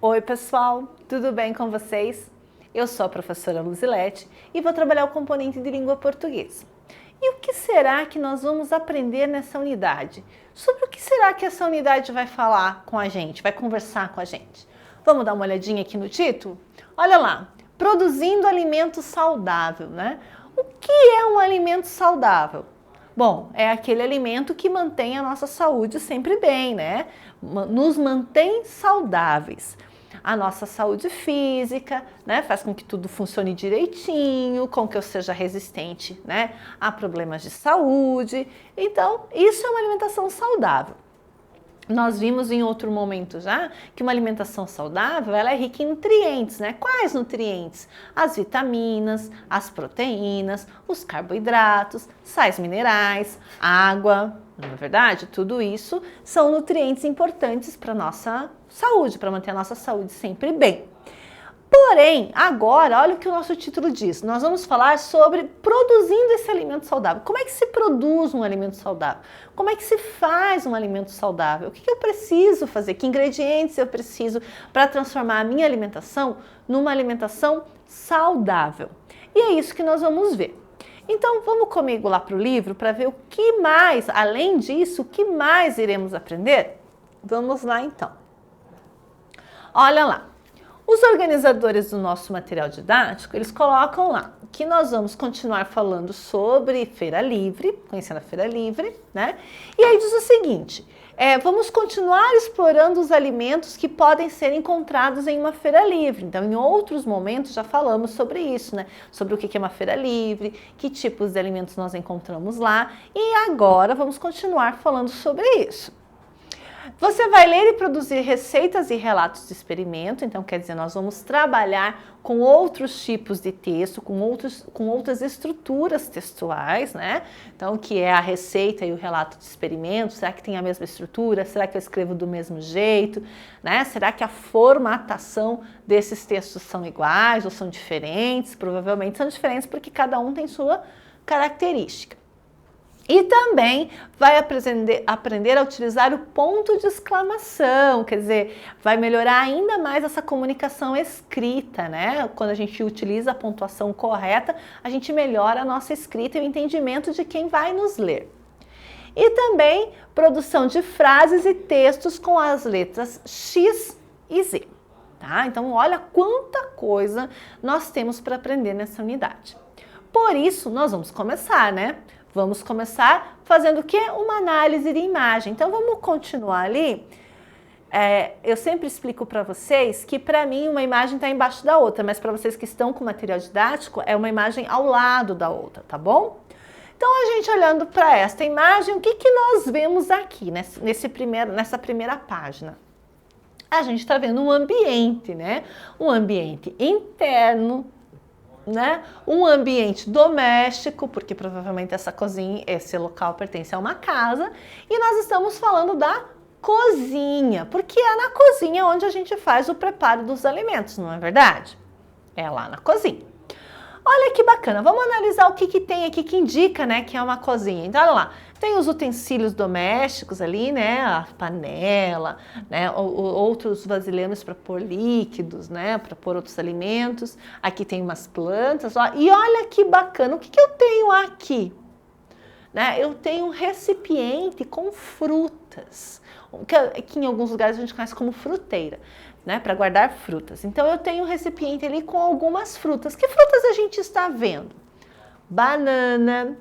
Oi pessoal, tudo bem com vocês? Eu sou a professora Luzilete e vou trabalhar o componente de língua portuguesa. E o que será que nós vamos aprender nessa unidade? Sobre o que será que essa unidade vai falar com a gente, vai conversar com a gente? Vamos dar uma olhadinha aqui no título? Olha lá, produzindo alimento saudável, né? O que é um alimento saudável? Bom, é aquele alimento que mantém a nossa saúde sempre bem, né? Nos mantém saudáveis. A nossa saúde física, né? Faz com que tudo funcione direitinho, com que eu seja resistente, né? A problemas de saúde. Então, isso é uma alimentação saudável. Nós vimos em outro momento já que uma alimentação saudável ela é rica em nutrientes, né? Quais nutrientes? As vitaminas, as proteínas, os carboidratos, sais minerais, água, não é verdade? Tudo isso são nutrientes importantes para a nossa saúde, para manter a nossa saúde sempre bem. Porém, agora, olha o que o nosso título diz. Nós vamos falar sobre produzindo esse alimento saudável. Como é que se produz um alimento saudável? Como é que se faz um alimento saudável? O que eu preciso fazer? Que ingredientes eu preciso para transformar a minha alimentação numa alimentação saudável? E é isso que nós vamos ver. Então, vamos comigo lá para o livro para ver o que mais, além disso, o que mais iremos aprender? Vamos lá então. Olha lá. Os organizadores do nosso material didático, eles colocam lá que nós vamos continuar falando sobre Feira Livre, conhecendo a Feira Livre, né? E aí diz o seguinte, vamos continuar explorando os alimentos que podem ser encontrados em uma Feira Livre. Então, em outros momentos já falamos sobre isso, né? Sobre o que é uma Feira Livre, que tipos de alimentos nós encontramos lá. E agora vamos continuar falando sobre isso. Você vai ler e produzir receitas e relatos de experimento, então quer dizer, nós vamos trabalhar com outros tipos de texto, com outras estruturas textuais, né? Então, que é a receita e o relato de experimento, será que tem a mesma estrutura? Será que eu escrevo do mesmo jeito? Né? Será que a formatação desses textos são iguais ou são diferentes? Provavelmente são diferentes porque cada um tem sua característica. E também vai aprender a utilizar o ponto de exclamação, quer dizer, vai melhorar ainda mais essa comunicação escrita, né? Quando a gente utiliza a pontuação correta, a gente melhora a nossa escrita e o entendimento de quem vai nos ler. E também produção de frases e textos com as letras X e Z, tá? Então, olha quanta coisa nós temos para aprender nessa unidade. Por isso, nós vamos começar, né? Vamos começar fazendo o quê? Uma análise de imagem. Então, vamos continuar ali. Eu sempre explico para vocês que, para mim, uma imagem está embaixo da outra, mas para vocês que estão com material didático, é uma imagem ao lado da outra, tá bom? Então, a gente olhando para esta imagem, o que nós vemos aqui, nessa primeira página? A gente está vendo um ambiente, né? Um ambiente interno, né? Um ambiente doméstico, porque provavelmente essa cozinha, esse local pertence a uma casa, e nós estamos falando da cozinha, porque é na cozinha onde a gente faz o preparo dos alimentos, não é verdade? É lá na cozinha. Olha que bacana, vamos analisar o que tem aqui que indica, né, que é uma cozinha. Então, olha lá, tem os utensílios domésticos ali, né, a panela, né, outros vasilhames para pôr líquidos, né, para pôr outros alimentos. Aqui tem umas plantas, ó, e olha que bacana, o que eu tenho aqui? Né, eu tenho um recipiente com frutas, que em alguns lugares a gente conhece como fruteira, né, para guardar frutas. Então, eu tenho um recipiente ali com algumas frutas. Que frutas a gente está vendo? Banana,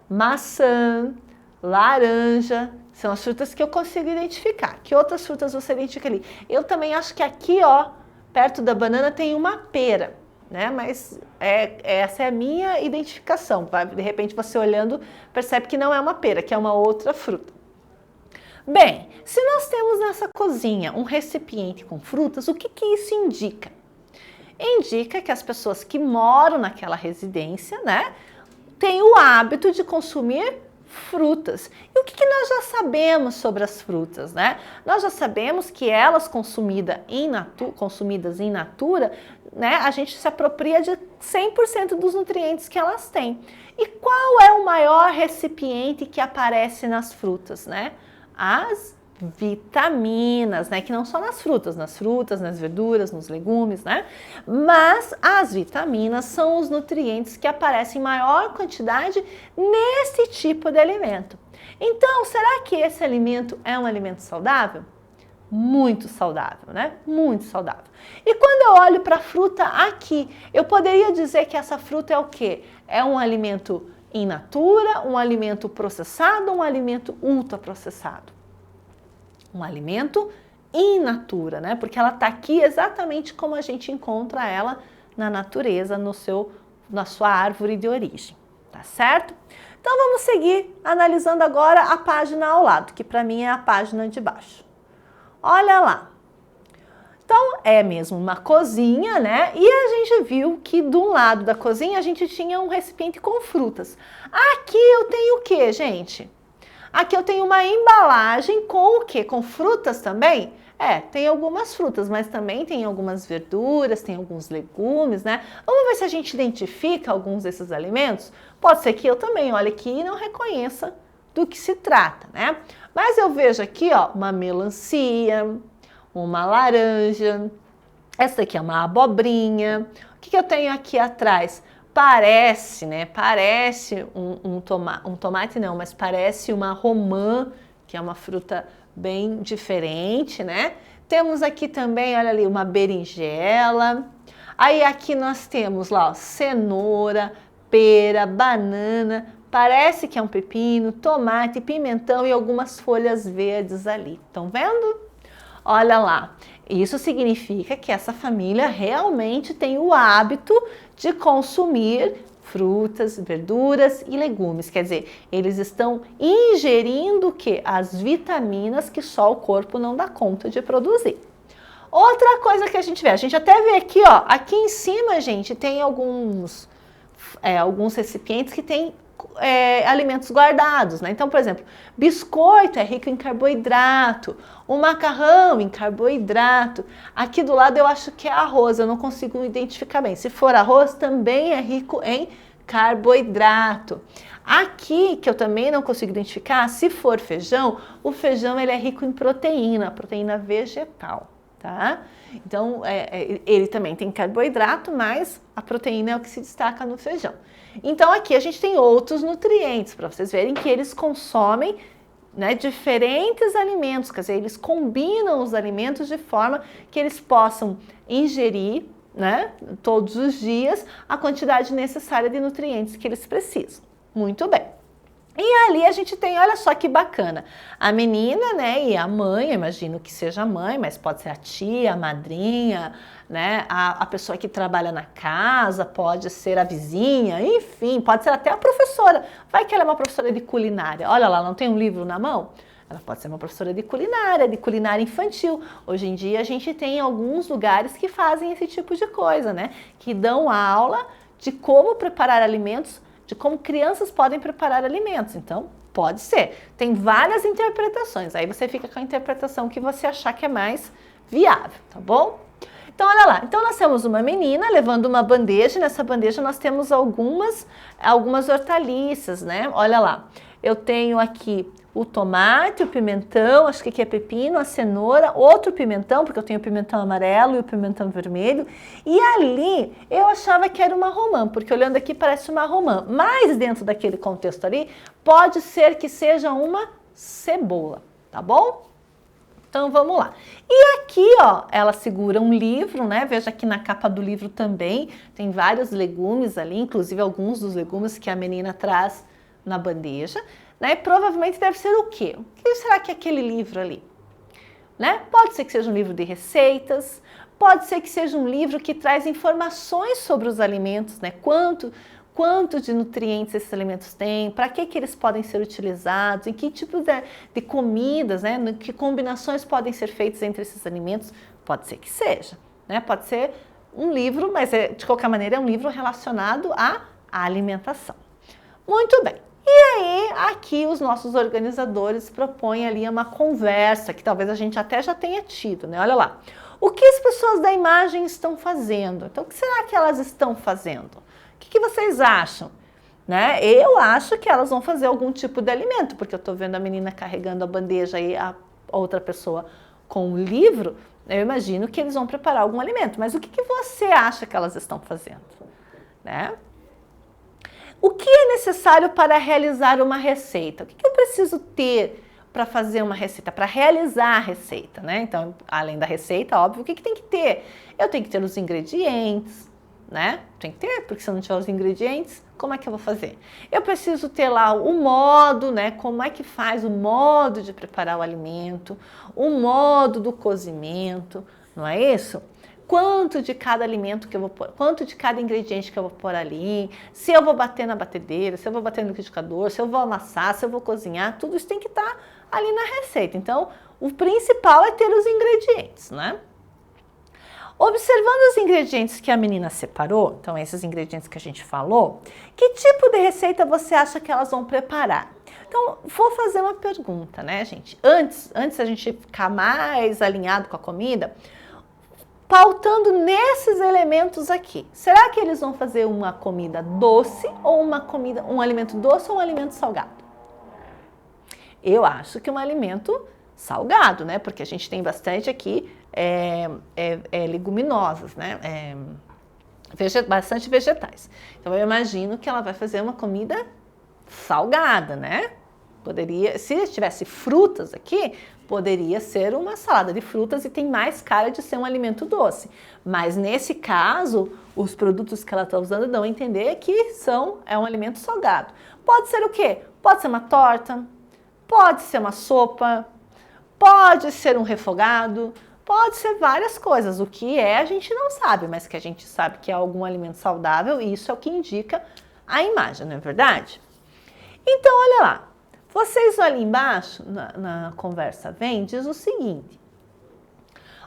maçã, laranja, são as frutas que eu consigo identificar. Que outras frutas você identifica ali? Eu também acho que aqui, ó, perto da banana tem uma pera, né? Mas essa é a minha identificação. De repente, você olhando, percebe que não é uma pera, que é uma outra fruta. Bem, se nós temos nessa cozinha um recipiente com frutas, o que isso indica? Indica que as pessoas que moram naquela residência, né, têm o hábito de consumir frutas. E o que nós já sabemos sobre as frutas, né? Nós já sabemos que elas consumidas in natura, né, a gente se apropria de 100% dos nutrientes que elas têm. E qual é o maior recipiente que aparece nas frutas, né? As vitaminas, né? Que não só nas frutas, nas verduras, nos legumes, né? Mas as vitaminas são os nutrientes que aparecem em maior quantidade nesse tipo de alimento. Então, será que esse alimento é um alimento saudável? Muito saudável, né? Muito saudável. E quando eu olho para a fruta aqui, eu poderia dizer que essa fruta é o quê? É um alimento in natura, um alimento processado, um alimento ultraprocessado? Um alimento in natura, né? Porque ela está aqui exatamente como a gente encontra ela na natureza, na sua árvore de origem, tá certo? Então vamos seguir analisando agora a página ao lado, que para mim é a página de baixo. Olha lá. Então é mesmo uma cozinha, né? E a gente viu que do lado da cozinha a gente tinha um recipiente com frutas. Aqui eu tenho o que, gente? Aqui eu tenho uma embalagem com o quê? Com frutas também? Tem algumas frutas, mas também tem algumas verduras, tem alguns legumes, né? Vamos ver se a gente identifica alguns desses alimentos? Pode ser que eu também olhe aqui e não reconheça do que se trata, né? Mas eu vejo aqui, ó, uma melancia, uma laranja, essa daqui é uma abobrinha. O que eu tenho aqui atrás? Parece, né? Parece um tomate não, mas parece uma romã, que é uma fruta bem diferente, né? Temos aqui também, olha ali, uma berinjela. Aí aqui nós temos lá, ó, cenoura, pera, banana, parece que é um pepino, tomate, pimentão e algumas folhas verdes ali. Estão vendo? Olha lá. Isso significa que essa família realmente tem o hábito de consumir frutas, verduras e legumes. Quer dizer, eles estão ingerindo o quê? As vitaminas que só o corpo não dá conta de produzir. Outra coisa que a gente até vê aqui, ó, aqui em cima, gente, tem alguns recipientes que tem alimentos guardados, né? Então, por exemplo, biscoito é rico em carboidrato, o macarrão em carboidrato. Aqui do lado eu acho que é arroz, eu não consigo identificar bem. Se for arroz, também é rico em carboidrato. Aqui, que eu também não consigo identificar, se for feijão, o feijão ele é rico em proteína vegetal, tá? Então, ele também tem carboidrato, mas a proteína é o que se destaca no feijão. Então, aqui a gente tem outros nutrientes, para vocês verem que eles consomem, né, diferentes alimentos, quer dizer, eles combinam os alimentos de forma que eles possam ingerir, né, todos os dias a quantidade necessária de nutrientes que eles precisam. Muito bem. E ali a gente tem, olha só que bacana, a menina, né, e a mãe, eu imagino que seja a mãe, mas pode ser a tia, a madrinha, né, a pessoa que trabalha na casa, pode ser a vizinha, enfim, pode ser até a professora. Vai que ela é uma professora de culinária, olha lá, não tem um livro na mão? Ela pode ser uma professora de culinária infantil. Hoje em dia a gente tem alguns lugares que fazem esse tipo de coisa, né, que dão aula de como preparar alimentos, de como crianças podem preparar alimentos. Então, pode ser. Tem várias interpretações. Aí você fica com a interpretação que você achar que é mais viável, tá bom? Então, olha lá. Então, nós temos uma menina levando uma bandeja. E nessa bandeja nós temos algumas hortaliças, né? Olha lá. Eu tenho aqui o tomate, o pimentão, acho que aqui é pepino, a cenoura, outro pimentão, porque eu tenho o pimentão amarelo e o pimentão vermelho. E ali eu achava que era uma romã, porque olhando aqui parece uma romã. Mas dentro daquele contexto ali, pode ser que seja uma cebola, tá bom? Então vamos lá. E aqui, ó, ela segura um livro, né? Veja aqui na capa do livro também, tem vários legumes ali, inclusive alguns dos legumes que a menina traz na bandeja. Né? Provavelmente deve ser o quê? O que será que é aquele livro ali? Né? Pode ser que seja um livro de receitas, pode ser que seja um livro que traz informações sobre os alimentos, né? Quanto de nutrientes esses alimentos têm, para que eles podem ser utilizados, em que tipo de comidas, né? Que combinações podem ser feitas entre esses alimentos, pode ser que seja. Né? Pode ser um livro, mas de qualquer maneira é um livro relacionado à alimentação. Muito bem. E aí, aqui os nossos organizadores propõem ali uma conversa, que talvez a gente até já tenha tido, né? Olha lá. O que as pessoas da imagem estão fazendo? Então, o que será que elas estão fazendo? O que vocês acham? Né? Eu acho que elas vão fazer algum tipo de alimento, porque eu estou vendo a menina carregando a bandeja aí, outra pessoa com um livro, eu imagino que eles vão preparar algum alimento. Mas o que você acha que elas estão fazendo? Né? O que é necessário para realizar uma receita? O que eu preciso ter para fazer uma receita, para realizar a receita, né? Então, além da receita, óbvio, o que tem que ter? Eu tenho que ter os ingredientes, né? Tem que ter, porque se eu não tiver os ingredientes, como é que eu vou fazer? Eu preciso ter lá o modo, né? Como é que faz o modo de preparar o alimento, o modo do cozimento, não é isso? Quanto de cada alimento que eu vou pôr, quanto de cada ingrediente que eu vou pôr ali, se eu vou bater na batedeira, se eu vou bater no liquidificador, se eu vou amassar, se eu vou cozinhar, tudo isso tem que estar ali na receita. Então, o principal é ter os ingredientes, né? Observando os ingredientes que a menina separou, então esses ingredientes que a gente falou, que tipo de receita você acha que elas vão preparar? Então, vou fazer uma pergunta, né, gente? Antes da gente ficar mais alinhado com a comida, pautando nesses elementos aqui. Será que eles vão fazer uma comida doce ou um alimento doce ou um alimento salgado? Eu acho que um alimento salgado, né? Porque a gente tem bastante aqui leguminosas, né? Bastante vegetais. Então eu imagino que ela vai fazer uma comida salgada, né? Poderia, se tivesse frutas aqui, poderia ser uma salada de frutas e tem mais cara de ser um alimento doce. Mas nesse caso, os produtos que ela está usando dão a entender que é um alimento salgado. Pode ser o quê? Pode ser uma torta, pode ser uma sopa, pode ser um refogado, pode ser várias coisas. O que é a gente não sabe, mas que a gente sabe que é algum alimento saudável e isso é o que indica a imagem, não é verdade? Então, olha lá. Vocês ali embaixo, na conversa diz o seguinte: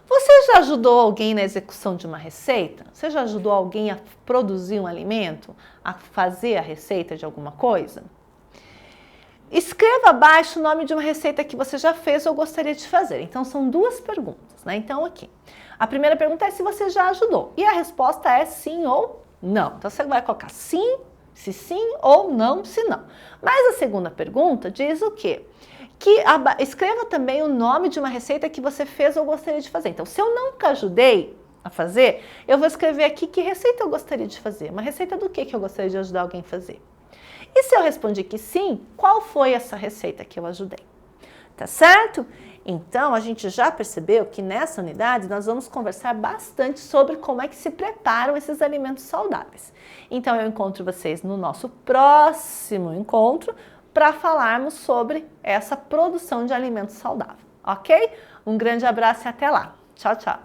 você já ajudou alguém na execução de uma receita? Você já ajudou alguém a produzir um alimento? A fazer a receita de alguma coisa? Escreva abaixo o nome de uma receita que você já fez ou gostaria de fazer. Então, são duas perguntas, né? Então, aqui. A primeira pergunta é se você já ajudou. E a resposta é sim ou não. Então, você vai colocar sim, se sim ou não, se não. Mas a segunda pergunta diz o quê? Escreva também o nome de uma receita que você fez ou gostaria de fazer. Então, se eu nunca ajudei a fazer, eu vou escrever aqui que receita eu gostaria de fazer. Uma receita do que eu gostaria de ajudar alguém a fazer? E se eu respondi que sim, qual foi essa receita que eu ajudei? Tá certo? Então, a gente já percebeu que nessa unidade nós vamos conversar bastante sobre como é que se preparam esses alimentos saudáveis. Então, eu encontro vocês no nosso próximo encontro para falarmos sobre essa produção de alimentos saudáveis, ok? Um grande abraço e até lá. Tchau, tchau!